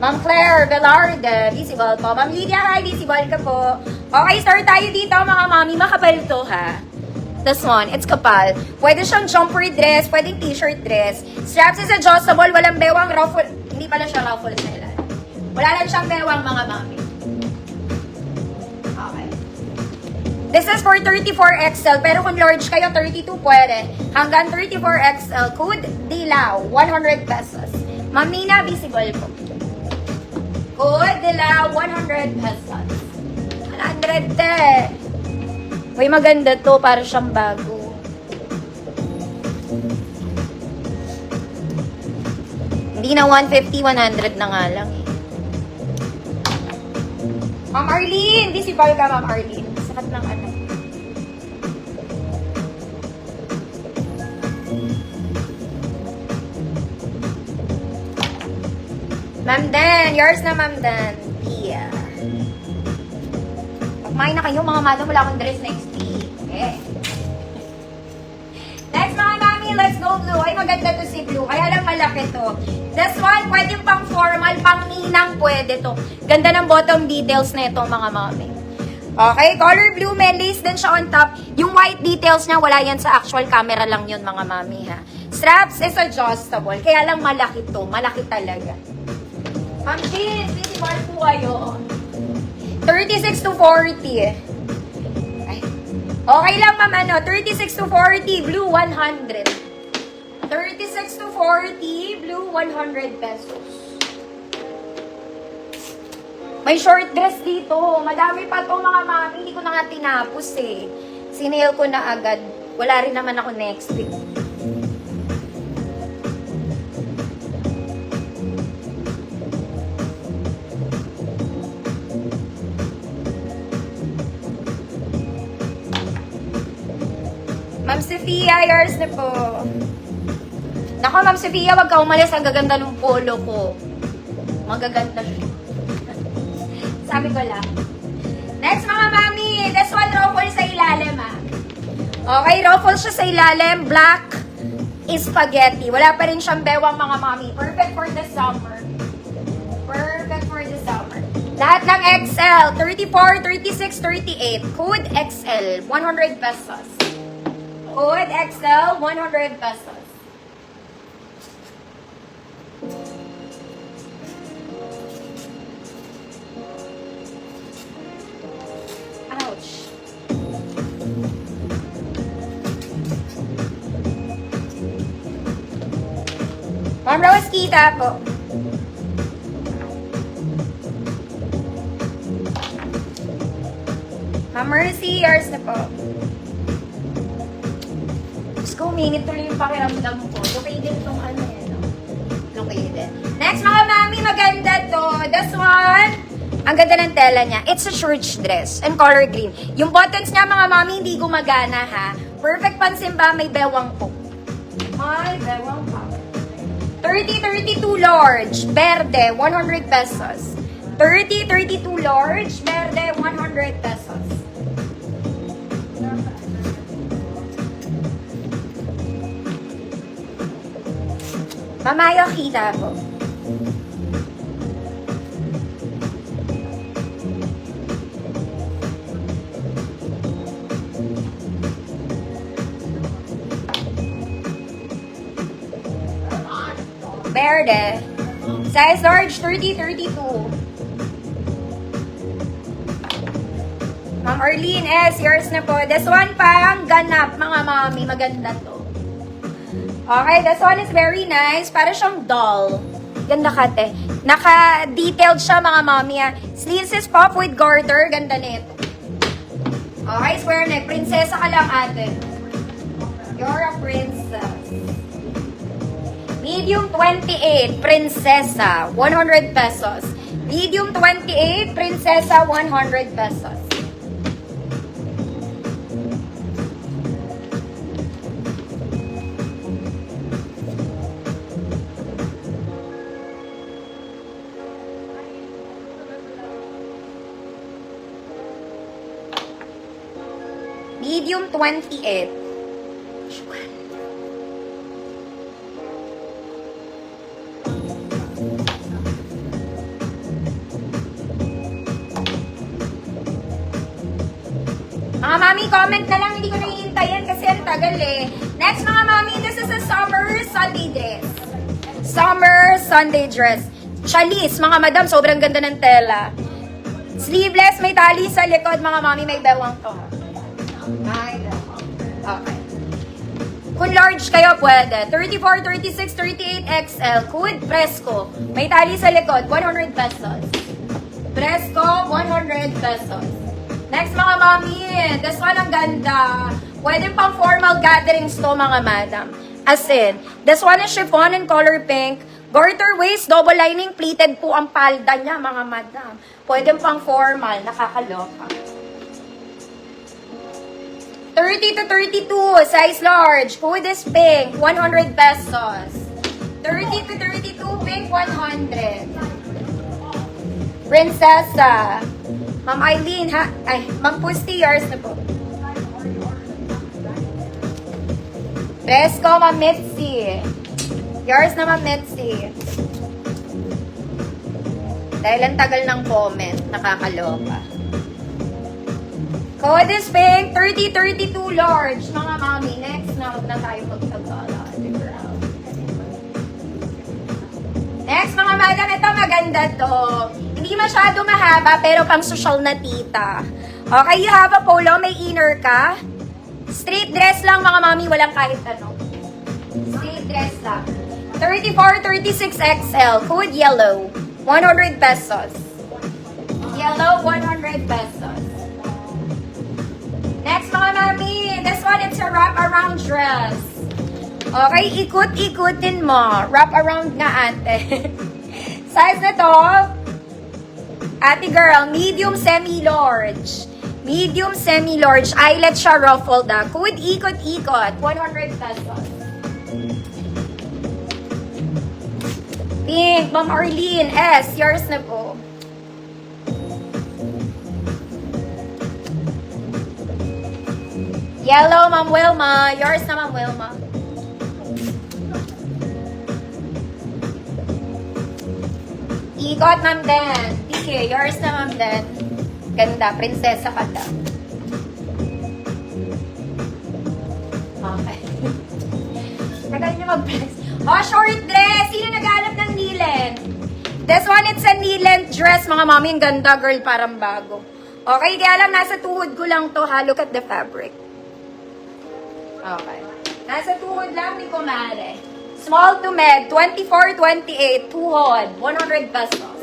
Ma'am Claire Velarde, visible po. Ma'am Lydia, hi, visible ka po. Okay, start tayo dito mga mami. Makapal to ha. This one, it's kapal. Pwede siyang jumper dress, pwedeng t-shirt dress. Straps is adjustable, walang bewang, ruffle. Hindi pala siya ruffle sa ilalim. Wala lang siyang bewang mga mami. Okay. This is for 34XL, pero kung large kayo, 32 pwede. Hanggang 34XL, code DILAW, 100 pesos. Ma'am Nina, visible po. Code DILAW, 100 pesos. 100 te. Uy, maganda to. Para siyang bago. Hindi na 150, 100 na nga lang eh. Ma'am Arlene! Visible ka, Ma'am Arlene. Sakat ng ano. Ma'am Dan! Yours na, Ma'am Dan. Yeah. Kumain na kayo, mga madam. Wala akong dress next week. Okay. Next, mga mami, let's go blue. Ay, maganda to si blue. Kaya lang malaki to. This one, pwede pang formal, pang ninang pwede to. Ganda ng bottom details na ito, mga mami. Okay, color blue, may lace din siya on top. Yung white details niya, wala yan sa actual camera lang yun, mga mami, ha. Straps is adjustable. Kaya lang malaki to. Malaki talaga. Ma'am Jean, visible po kayo. 36 to 40. Ay. Okay lang, ma'am, ano, 36 to 40, blue 100. 36 to 40, blue 100 pesos. May short dress dito. Madami pa to, mga mami. Hindi ko na nga tinapos eh. Sinail ko na agad. Wala rin naman ako next week. Ma'am Sophia, yours na po. Nako, Ma'am Sophia, wag ka umalis. Ang gaganda ng polo ko. Magaganda siya. Sabi ko lang. Next, mga mami. This one, ruffle sa ilalim, ah. Okay, ruffle siya sa ilalim. Black is spaghetti. Wala pa rin siyang bewang, mga mami. Perfect for the summer. Perfect for the summer. Lahat ng XL. 34, 36, 38. Code XL. 100 pesos. Code XL, 100 pesos. Ouch. Ma'am Rose, kita po. Ma'am Mercy, yours na po. Ko, minute tuloy yung pakiramdam ko. Located itong ano yan. No? Located. Next, mga mami, maganda to. This one, ang ganda ng tela niya. It's a church dress and color green. Yung buttons niya, mga mami, hindi gumagana, ha? Perfect pansimba, may bewang po. May bewang pa. 30-32 large, verde, 100 pesos. 30-32 large, verde, 100 pesos. Mamayo, kita po. Verde. Size large, 30-32. Ma'am Arlene S, yours na po. This one pang ganap, mga mami. Maganda to. Okay, this one is very nice. Para siyang doll. Ganda kate. Naka-detailed siya, mga mami. Sleeves is pop with garter. Ganda nito. Okay, square neck. Prinsesa ka lang, ate. You're a princess. Medium 28, prinsesa. 100 pesos. Medium 28, prinsesa. 100 pesos. Medium 28. Mga mami, comment na lang. Hindi ko naiintayin kasi ang tagal eh. Next mga mami, this is a summer Sunday dress. Summer Sunday dress. Chalis, mga madam, sobrang ganda ng tela. Sleeveless, may tali sa likod, mga mami, may bewang to. Okay. Kung large kayo, pwede. 34, 36, 38 XL. Hood, Fresco. May tali sa likod, 100 pesos. Fresco, 100 pesos. Next, mga mami, this one ang ganda. Pwede pang formal gatherings to, mga madam. As in, this one is chiffon in color pink. Garter waist, double lining, pleated po ang palda niya, mga madam. Pwede pang formal, nakakaloka. 30 to 32, size large. Hood is pink, 100 pesos. 30 to 32, pink, 100. Prinsesa. Ma'am Eileen, ha? Ay, Ma'am Pusti, yours na po. Fresco, Ma'am Mitzi. Yours na, Ma'am Mitzi. Dahil ang tagal ng comment, nakakaloka. Code is pink, 30-32 large. Mga mami, next na, huwag na tayo magtagala. Next, mga madam, ito maganda to. Hindi masyado mahaba, pero pang social na tita. Okay, you have a polo, may inner ka. Straight dress lang, mga mami, walang kahit ano. Straight dress lang. 34-36 XL, code yellow, 100 pesos. Yellow, 100 pesos. Next, mga mami, this one, it's a wrap-around dress. Okay, ikot-ikutin mo. Wrap-around nga, ate. Size na to, ate girl, medium semi-large. Medium semi-large. Eyelet siya ruffled, ah. Code ikot-ikot, 100 pesos. Pink, Ma'am Arlene, S, yours na po. Yellow, Ma'am Wilma. Yours na, Ma'am Wilma. Ikot, Ma'am Den. PK, yours na, Ma'am Den. Ganda, prinsesa ka daw. Okay. Tagal niyo mag-flex. Oh, short dress. Sino naghanap ng knee-length? This one, it's a knee-length dress. Mga mami, ang ganda, girl, parang bago. Okay, kaya alam, nasa tuhod ko lang to, ha? Look at the fabric. Okay. Nasa tuhod lang ni Kumare. Small to med, 24-28, tuhod, 100 pesos.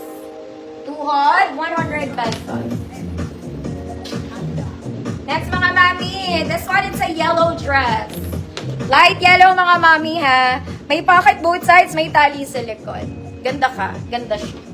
Tuhod, 100 pesos. Next, mga mami, this one, it's a yellow dress. Light yellow, mga mami, ha? May pocket both sides, may tali sa likod. Ganda ka. Ganda siya.